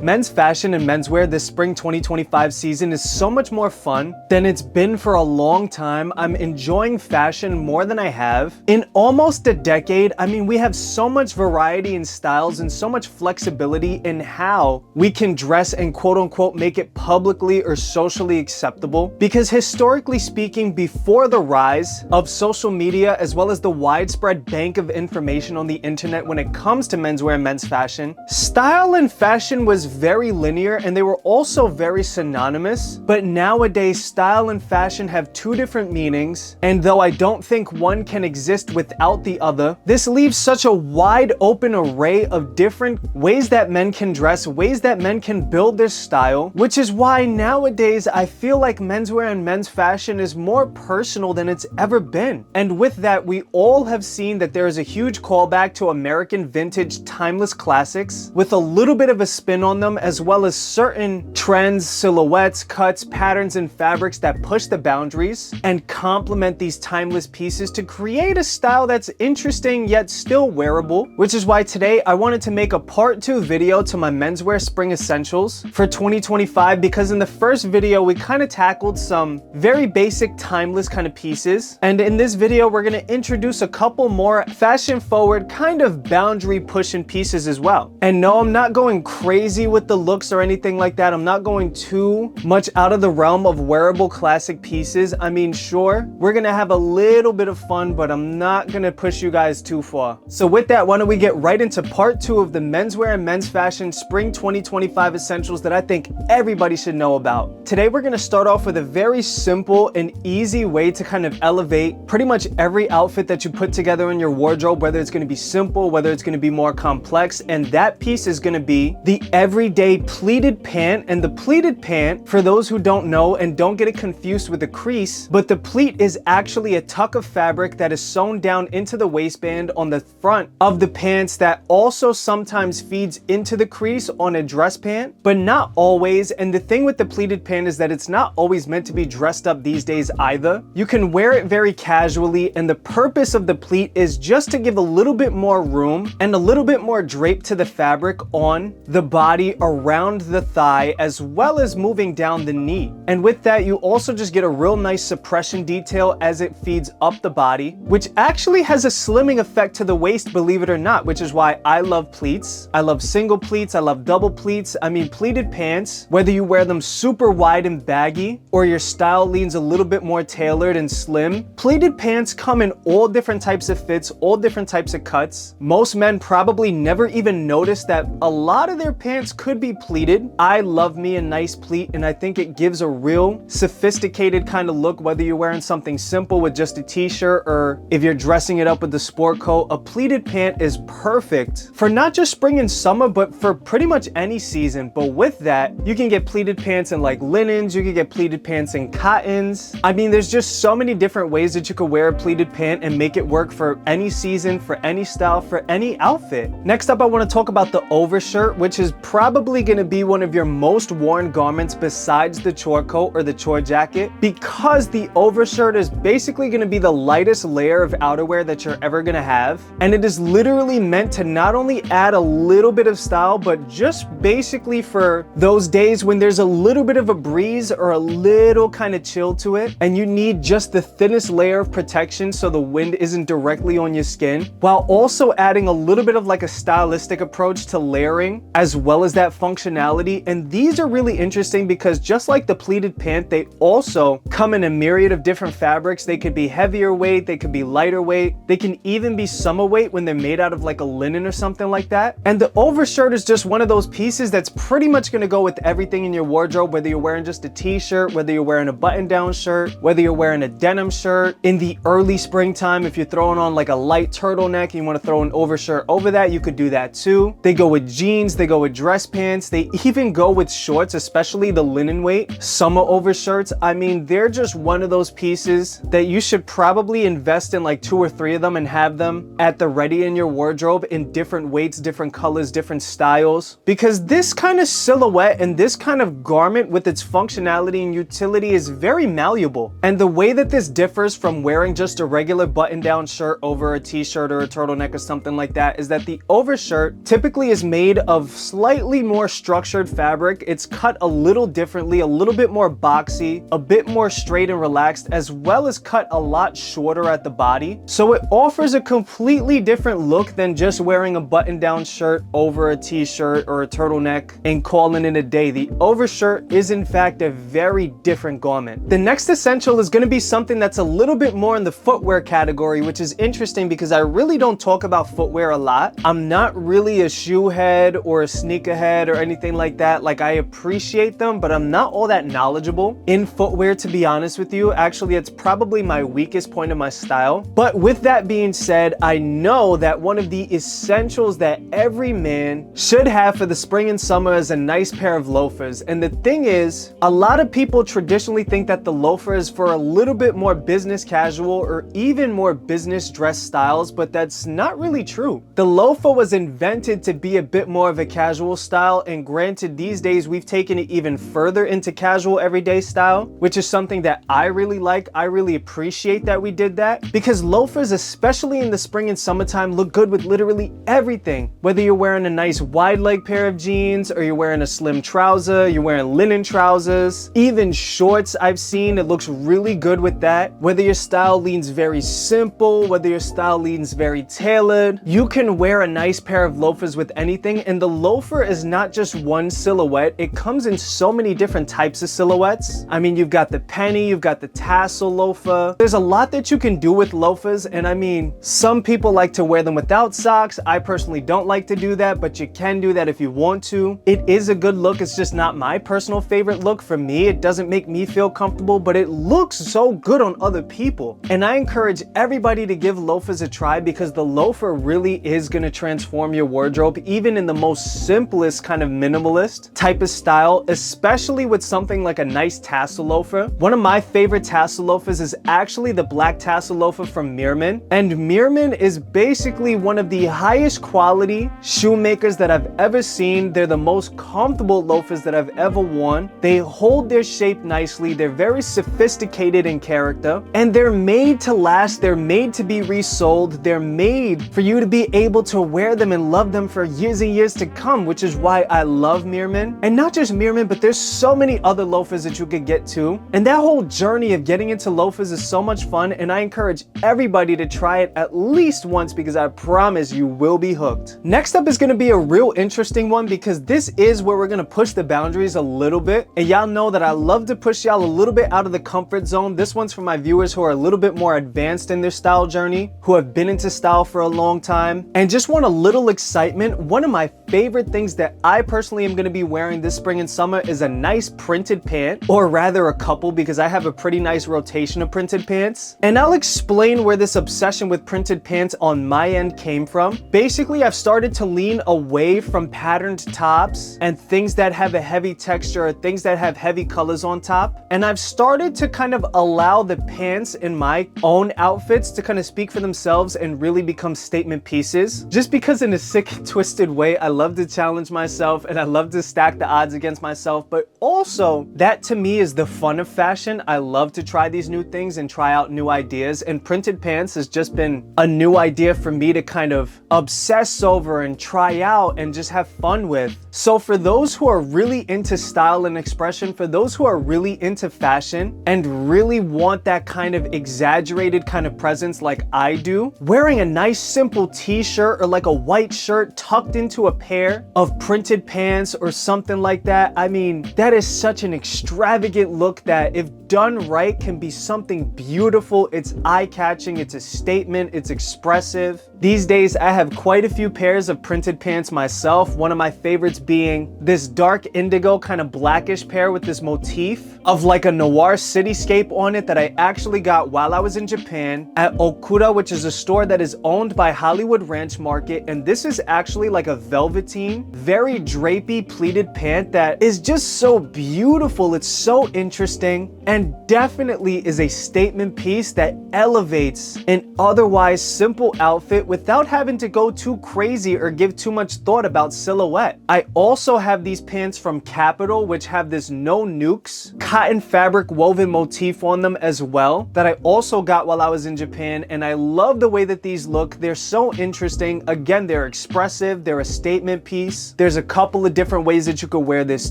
Men's fashion and menswear this spring 2025 season is so much more fun than it's been for a long time. I'm enjoying fashion more than I have in almost a decade. I mean, we have so much variety in styles and so much flexibility in how we can dress and quote unquote make it publicly or socially acceptable. Because historically speaking, before the rise of social media as well as the widespread bank of information on the internet when it comes to menswear and men's fashion, style and fashion was very linear and they were also very synonymous. But nowadays, style and fashion have two different meanings, and though I don't think one can exist without the other, this leaves such a wide open array of different ways that men can dress, ways that men can build their style, which is why nowadays I feel like menswear and men's fashion is more personal than it's ever been. And with that, we all have seen that there is a huge callback to American vintage timeless classics with a little bit of a spin on them, as well as certain trends, silhouettes, cuts, patterns, and fabrics that push the boundaries and complement these timeless pieces to create a style that's interesting yet still wearable, which is why today I wanted to make a part 2 video to my menswear spring essentials for 2025, because in the first video we kind of tackled some very basic timeless kind of pieces, and in this video we're going to introduce a couple more fashion forward kind of boundary pushing pieces as well. And no, I'm not going crazy with the looks or anything like that. I'm not going too much out of the realm of wearable classic pieces. I mean, sure, we're gonna have a little bit of fun, but I'm not gonna push you guys too far. So with that, why don't we get right into part 2 of the menswear and men's fashion spring 2025 essentials that I think everybody should know about. Today we're gonna start off with a very simple and easy way to kind of elevate pretty much every outfit that you put together in your wardrobe, whether it's gonna be simple, whether it's gonna be more complex, and that piece is gonna be the everyday pleated pant. And the pleated pant, for those who don't know and don't get it confused with the crease, but the pleat is actually a tuck of fabric that is sewn down into the waistband on the front of the pants that also sometimes feeds into the crease on a dress pant, but not always. And the thing with the pleated pant is that it's not always meant to be dressed up these days either. You can wear it very casually, and the purpose of the pleat is just to give a little bit more room and a little bit more drape to the fabric on the body around the thigh, as well as moving down the knee. And with that, you also just get a real nice suppression detail as it feeds up the body, which actually has a slimming effect to the waist, believe it or not, which is why I love pleats. I love single pleats, I love double pleats. I mean, pleated pants, whether you wear them super wide and baggy or your style leans a little bit more tailored and slim, pleated pants come in all different types of fits, all different types of cuts. Most men probably never even notice that a lot of their pants could be pleated. I love me a nice pleat, and I think it gives a real sophisticated kind of look, whether you're wearing something simple with just a t-shirt or if you're dressing it up with a sport coat. A pleated pant is perfect for not just spring and summer, but for pretty much any season. But with that, you can get pleated pants in like linens, you can get pleated pants in cottons. I mean, there's just so many different ways that you could wear a pleated pant and make it work for any season, for any style, for any outfit. Next up, I want to talk about the overshirt, which is probably going to be one of your most worn garments besides the chore coat or the chore jacket, because the overshirt is basically going to be the lightest layer of outerwear that you're ever going to have. And it is literally meant to not only add a little bit of style, but just basically for those days when there's a little bit of a breeze or a little kind of chill to it, and you need just the thinnest layer of protection so the wind isn't directly on your skin, while also adding a little bit of like a stylistic approach to layering as well as that functionality. And these are really interesting because just like the pleated pant, they also come in a myriad of different fabrics. They could be heavier weight, they could be lighter weight, they can even be summer weight when they're made out of like a linen or something like that. And the overshirt is just one of those pieces that's pretty much going to go with everything in your wardrobe, whether you're wearing just a t-shirt, whether you're wearing a button-down shirt, whether you're wearing a denim shirt. In the early springtime, if you're throwing on like a light turtleneck and you want to throw an overshirt over that, you could do that too. They go with jeans, they go with dress pants, they even go with shorts, especially the linen weight summer overshirts. I mean, they're just one of those pieces that you should probably invest in like 2 or 3 of them and have them at the ready in your wardrobe in different weights, different colors, different styles, because this kind of silhouette and this kind of garment with its functionality and utility is very malleable. And the way that this differs from wearing just a regular button-down shirt over a t-shirt or a turtleneck or something like that is that the overshirt typically is made of slightly slightly more structured fabric. It's cut a little differently, a little bit more boxy, a bit more straight and relaxed, as well as cut a lot shorter at the body. So it offers a completely different look than just wearing a button-down shirt over a t-shirt or a turtleneck and calling it a day. The overshirt is in fact a very different garment. The next essential is going to be something that's a little bit more in the footwear category, which is interesting because I really don't talk about footwear a lot. I'm not really a shoe head or a sneaker head or anything like that. Like, I appreciate them, but I'm not all that knowledgeable in footwear, to be honest with you. Actually, it's probably my weakest point of my style. But with that being said, I know that one of the essentials that every man should have for the spring and summer is a nice pair of loafers. And the thing is, a lot of people traditionally think that the loafer is for a little bit more business casual or even more business dress styles, but that's not really true. The loafer was invented to be a bit more of a casual style, and granted, these days we've taken it even further into casual everyday style, which is something that I really like. I really appreciate that we did that, because loafers, especially in the spring and summertime, look good with literally everything. Whether you're wearing a nice wide leg pair of jeans, or you're wearing a slim trouser, you're wearing linen trousers, even shorts I've seen, it looks really good with that. Whether your style leans very simple, whether your style leans very tailored, you can wear a nice pair of loafers with anything. And the loafer is not just one silhouette, it comes in so many different types of silhouettes. I mean, you've got the penny, you've got the tassel loafer. There's a lot that you can do with loafers, and I mean, some people like to wear them without socks. I personally don't like to do that, but you can do that if you want to. It is a good look. It's just not my personal favorite look. For me, it doesn't make me feel comfortable, but it looks so good on other people. And I encourage everybody to give loafers a try, because the loafer really is going to transform your wardrobe, even in the most simplest kind of minimalist type of style, especially with something like a nice tassel loafer. One of my favorite tassel loafers is actually the black tassel loafer from MENS, and MENS is basically one of the highest quality shoemakers that I've ever seen. They're the most comfortable loafers that I've ever worn. They hold their shape nicely, they're very sophisticated in character, and they're made to last. They're made to be resold. They're made for you to be able to wear them and love them for years and years to come, which is why I love MENS. And not just MENS, but there's so many other loafers that you could get to. And that whole journey of getting into loafers is so much fun, and I encourage everybody to try it at least once, because I promise you will be hooked. Next up is going to be a real interesting one, because this is where we're going to push the boundaries a little bit. And y'all know that I love to push y'all a little bit out of the comfort zone. This one's for my viewers who are a little bit more advanced in their style journey, who have been into style for a long time and just want a little excitement. One of my favorite things that I personally am going to be wearing this spring and summer is a nice printed pant, or rather a couple, because I have a pretty nice rotation of printed pants. And I'll explain where this obsession with printed pants on my end came from. Basically, I've started to lean away from patterned tops and things that have a heavy texture, or things that have heavy colors on top. And I've started to kind of allow the pants in my own outfits to kind of speak for themselves and really become statement pieces. Just because in a sick, twisted way, I love to challenge myself and I love to stack the odds against myself, but also that to me is the fun of fashion. I love to try these new things and try out new ideas, and printed pants has just been a new idea for me to kind of obsess over and try out and just have fun with. So for those who are really into style and expression, for those who are really into fashion and really want that kind of exaggerated kind of presence like I do, wearing a nice simple t-shirt or like a white shirt tucked into a pair of printed pants or something like that, I mean, that is such an extravagant look that if done right can be something beautiful. It's eye-catching, it's a statement, it's expressive. These days I have quite a few pairs of printed pants myself, one of my favorites being this dark indigo kind of blackish pair with this motif of like a noir cityscape on it that I actually got while I was in Japan at Okura, which is a store that is owned by Hollywood Ranch Market. And this is actually like a velveteen, very drapey pleated pant that is just so beautiful. It's so interesting and definitely is a statement piece that elevates an otherwise simple outfit without having to go too crazy or give too much thought about silhouette. I also have these pants from Capital, which have this no nukes cotton fabric woven motif on them as well, that I also got while I was in Japan, and I love the way that these look. They're so interesting. Again, they're expressive, they're a statement piece. There's a couple of different ways that you could wear this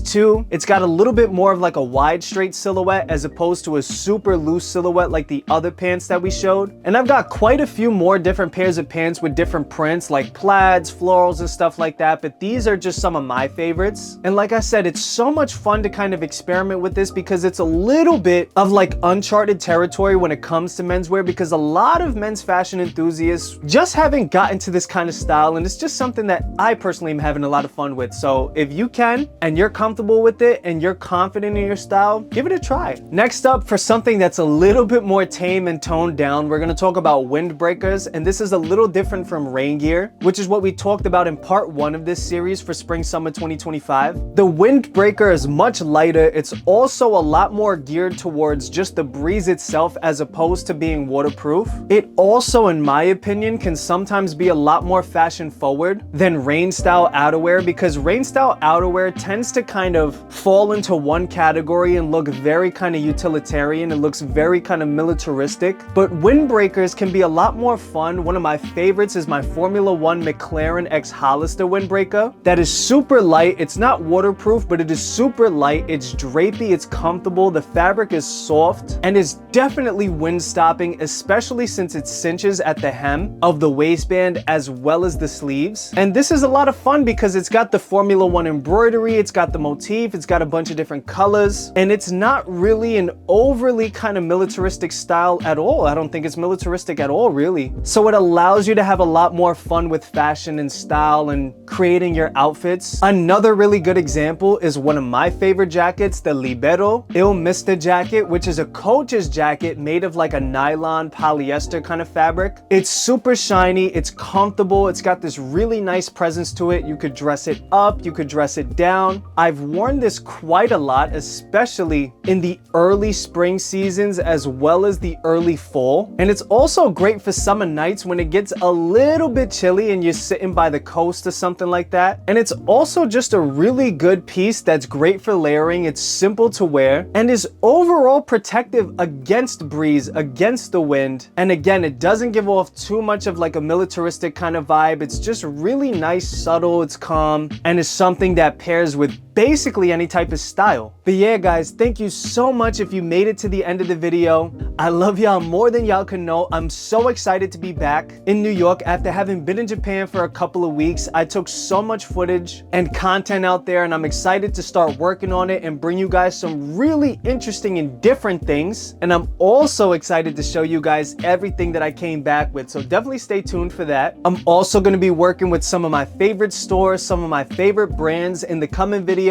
too. It's got a little bit more of like a wide straight silhouette as opposed to a super loose silhouette like the other pants that we showed. And I've got quite a few more different pairs of pants with different prints like plaids, florals, and stuff like that, but these are just some of my favorites. And like I said, it's so much fun to kind of experiment with this because it's a little bit of like uncharted territory when it comes to menswear, because a lot of men's fashion enthusiasts just haven't gotten to this kind of style, and it's just something that I personally am having a lot of fun with. So if you can and you're comfortable with it and you're confident in your style, give it a try. Next up, for something that's a little bit more tame and toned down, we're going to talk about windbreakers, and this is a little different from rain gear, which is what we talked about in part 1 of this series for spring summer 2025. The windbreaker is much lighter. It's also a lot more geared towards just the breeze itself as opposed to being waterproof. It also, in my opinion, can sometimes be a lot more fashion forward than rain style outerwear, because rain style outerwear tends to kind of fall into one category and look very kind of utilitarian. It looks very kind of militaristic, but windbreakers can be a lot more fun. One of my favorites is my Formula 1 McLaren X Hollister windbreaker. That is super light. It's not waterproof, but it is super light. It's drapey, it's comfortable, the fabric is soft, and is definitely wind stopping, especially since it cinches at the hem of the waistband as well as the sleeves. And this is a lot of fun because it's got the Formula 1 embroidery, it's got the motif, it's got a bunch of different colors, and it's not really an overly kind of militaristic style at all. I don't think it's militaristic at all, really. So it allows you to have a lot more fun with fashion and style and creating your outfits. Another really good example is one of my favorite jackets, the Libero Il Mister jacket, which is a coach's jacket made of like a nylon polyester kind of fabric. It's super shiny, it's comfortable, it's got this really nice presence to it. You could dress it up, you could dress it down. I've worn this quite a lot, especially in the early spring seasons as well as the early fall. And it's also great for summer nights when it gets a little bit chilly and you're sitting by the coast or something like that. And it's also just a really good piece that's great for layering. It's simple to wear and is overall protective against breeze, against the wind. And again, it doesn't give off too much of like a militaristic kind of vibe. It's just really nice, subtle, it's calm, and is something that pairs with basically any type of style. But yeah, guys, thank you so much if you made it to the end of the video. I love y'all more than y'all can know. I'm so excited to be back in New York after having been in Japan for a couple of weeks. I took so much footage and content out there, and I'm excited to start working on it and bring you guys some really interesting and different things. And I'm also excited to show you guys everything that I came back with, so definitely stay tuned for that. I'm also going to be working with some of my favorite stores, some of my favorite brands in the coming videos,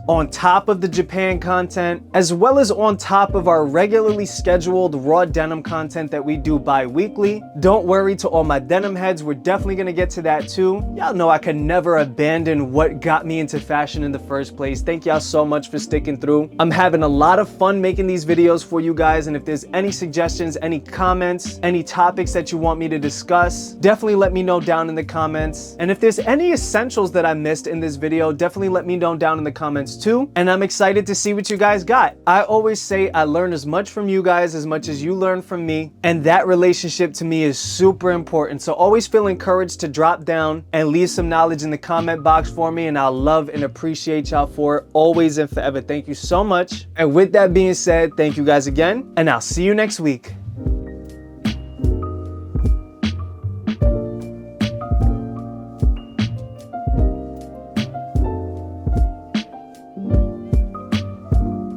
on top of the Japan content, as well as on top of our regularly scheduled raw denim content that we do bi-weekly. Don't worry, to all my denim heads, we're definitely going to get to that too. Y'all know I can never abandon what got me into fashion in the first place. Thank y'all so much for sticking through. I'm having a lot of fun making these videos for you guys, and if there's any suggestions, any comments, any topics that you want me to discuss, definitely let me know down in the comments. And if there's any essentials that I missed in this video, definitely let me know down in the comments too. And I'm excited to see what you guys got. I always say I learn as much from you guys as much as you learn from me, and that relationship to me is super important. So always feel encouraged to drop down and leave some knowledge in the comment box for me, and I'll love and appreciate y'all for it always and forever. Thank you so much. And with that being said, thank you guys again, and I'll see you next week.